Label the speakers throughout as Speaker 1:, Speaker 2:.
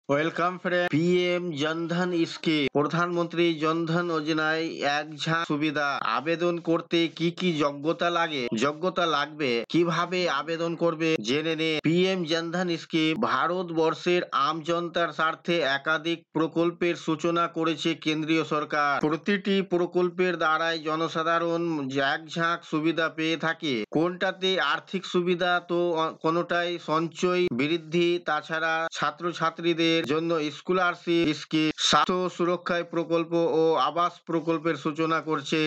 Speaker 1: Welcome friend. PM Jan Dhan scheme প্রধানমন্ত্রী জনধন যোজনায় এক ঝাঁক সুবিধা। আবেদন করতে কি কি যোগ্যতা লাগবে, কিভাবে আবেদন করবে জেনে নে। পিএম জনধন স্কিম ভারতবর্ষের আমজনতার স্বার্থে একাধিক প্রকল্পের সূচনা করেছে কেন্দ্রীয় সরকার। প্রতিটি প্রকল্পের দ্বারাই জনসাধারণ এক ঝাঁক সুবিধা পেয়ে থাকে। কোনটাতে আর্থিক সুবিধা তো কোনটাই সঞ্চয় বৃদ্ধি, তাছাড়া ছাত্রছাত্রীদের জন্য স্কলারশিপ স্কিম, স্বাস্থ্য সুরক্ষায় প্রকল্প ও আবাস প্রকল্পের সূচনা করছে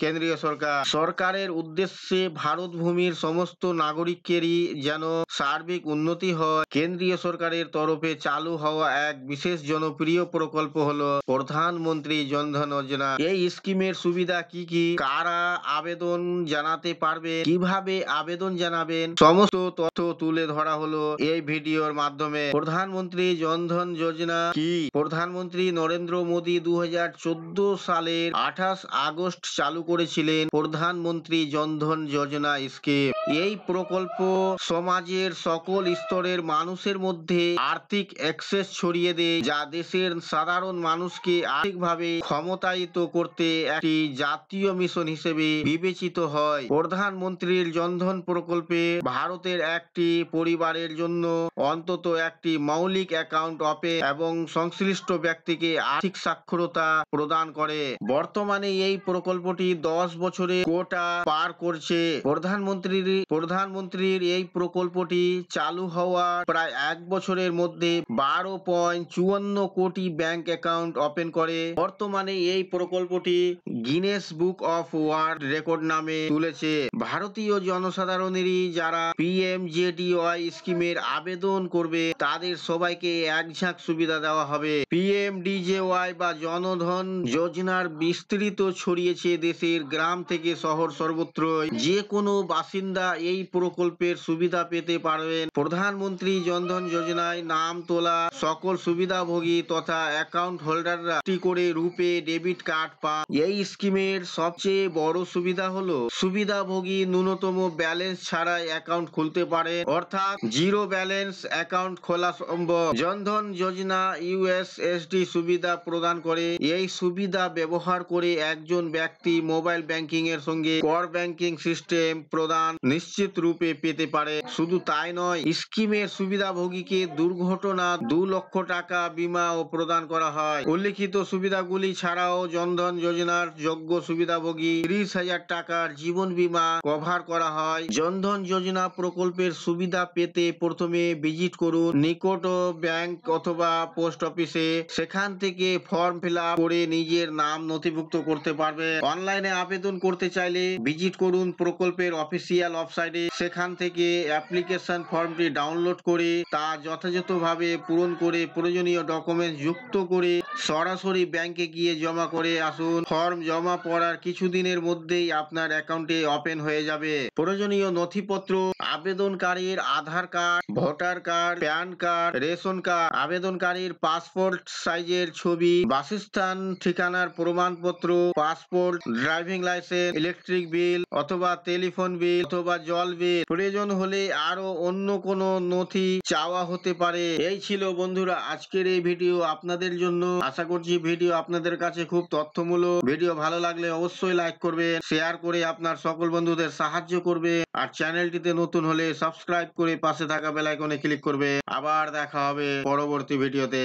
Speaker 1: কেন্দ্রীয় সরকার। সরকারের উদ্দেশ্যে ভারত ভূমির সমস্ত নাগরিকেরই যেন সার্বিক উন্নতি হয়, কেন্দ্রীয় সরকারের তরফে চালু হওয়া এক বিশেষ জনপ্রিয় প্রকল্প হলো প্রধানমন্ত্রী জনধন যোজনা। এই স্কিমের সুবিধা কি কি, কারা আবেদন জানাতে পারবে, কিভাবে আবেদন জানাবেন, সমস্ত তথ্য তুলে ধরা হলো এই ভিডিওর মাধ্যমে। প্রধানমন্ত্রী জনধন যোজনা কি? প্রধানমন্ত্রী নরেন্দ্র মোদী 2014 সালের 28 আগস্ট চালু করেছিলেন প্রধানমন্ত্রী জনধন যোজনা স্কিম। এই প্রকল্প সমাজের সকল স্তরের মানুষের মধ্যে আর্থিক অ্যাক্সেস ছড়িয়ে দেয়, যা দেশের সাধারণ মানুষকে আর্থিকভাবে ক্ষমতায়িত করতে একটি জাতীয় মিশন হিসেবে বিবেচিত হয়। প্রধানমন্ত্রীর জনধন প্রকল্পে ভারতের একটি পরিবারের জন্য অন্তত একটি মৌলিক অ্যাকাউন্ট ওপেন এবং সংশ্লিষ্ট ব্যক্তিকে আর্থিক সাক্ষরতা প্রদান করে। বর্তমানে এই প্রকল্পটি 10 বছরে কোটা পার করছে। প্রধানমন্ত্রীর এই প্রকল্পটি চালু হওয়ার প্রায় 1 বছরের মধ্যে 12.54 কোটি ব্যাংক অ্যাকাউন্ট ওপেন করে। বর্তমানে এই প্রকল্পটি Guinness book of world record নামে তুলেছে। ভারতীয় জনসাধারণেরই যারা পিএমজেডিওয়াই স্কিমের আবেদন করবে তাদের সবাইকে এক ঝাঁক সুবিধা দেওয়া হবে। পিএমডিজেওয়াই বা জনধন যোজনার বিস্তৃত ছড়িয়েছে দেশের গ্রাম থেকে শহর সর্বত্রই। যে কোনো বাসিন্দা এই প্রকল্পের সুবিধা পেতে পারবেন। প্রধানমন্ত্রী জনধন যোজনায় নাম তোলা সকল সুবিধাভোগী তথা অ্যাকাউন্ট হোল্ডাররা একটি করে রূপে ডেবিট কার্ড পান। এই স্কিমের সবচেয়ে বড় সুবিধা হলো সুবিধাভোগী ন্যূনতম ব্যালেন্স ছাড়াই অ্যাকাউন্ট খুলতে পারে, অর্থাৎ জিরো ব্যালেন্স অ্যাকাউন্ট খোলা সম্ভব। জনধন যোজনা ইউএসএসডি সুবিধা প্রদান করে। এই সুবিধা ব্যবহার করে একজন ব্যক্তি মোবাইল ব্যাংকিং এর সঙ্গে কর ব্যাংকিং সিস্টেম প্রদান নিশ্চিত রূপে পেতে পারে। শুধু তাই নয়, স্কিমের সুবিধাভোগীকে দুর্ঘটনা 2 লক্ষ টাকা বীমা ও প্রদান করা হয়। উল্লিখিত সুবিধাগুলি ছাড়াও জনধন যোজনার যোগ্য সুবিধাভোগী 30,000 টাকার জীবন বীমা কভার করা হয়। জনধন যোজনা প্রকল্পের সুবিধা পেতে প্রথমে ভিজিট করুন নিকট ব্যাংক অথবা পোস্ট অফিসে। সেখান থেকে ফর্ম ফিল আপ করে নিজের নাম নথিভুক্ত করতে পারবে। অনলাইনে আবেদন করতে চাইলে ভিজিট করুন প্রকল্পের অফিসিয়াল ওয়েবসাইটে। সেখান থেকে অ্যাপ্লিকেশন ফর্মটি ডাউনলোড করে তা যথাযথভাবে পূরণ করে প্রয়োজনীয় ডকুমেন্ট যুক্ত করে সরাসরি ব্যাংকে গিয়ে জমা করে আসুন। ফর্ম জমা পড়ার কিছুদিনের মধ্যেই আপনার অ্যাকাউন্টে ওপেন হয়ে যাবে। প্রয়োজনীয় নথিপত্র: আবেদনকারীর Aadhaar card, voter card, PAN card, ration card, আবেদনকারীর পাসপোর্ট সাইজের ছবি, বাসস্থান ঠিকানার প্রমাণপত্র, passport, driving licence, electric bill অথবা টেলিফোন বিল অথবা জল বিল। প্রয়োজন হলে আরো অন্য কোনো নথি চাওয়া হতে পারে। এই ছিল বন্ধুরা আজকের এই ভিডিও আপনাদের জন্য। আশা করছি ভিডিও আপনাদের কাছে খুব তথ্যমূলক। ভিডিও ভালো লাগলে অবশ্যই লাইক করবেন, শেয়ার করে আপনার সকল বন্ধুদের সাহায্য করবে। আর চ্যানেলটিতে নতুন হলে সাবস্ক্রাইব করে পাশে থাকা বেল আইকনে ক্লিক করবে। আবার দেখা হবে পরবর্তী ভিডিওতে।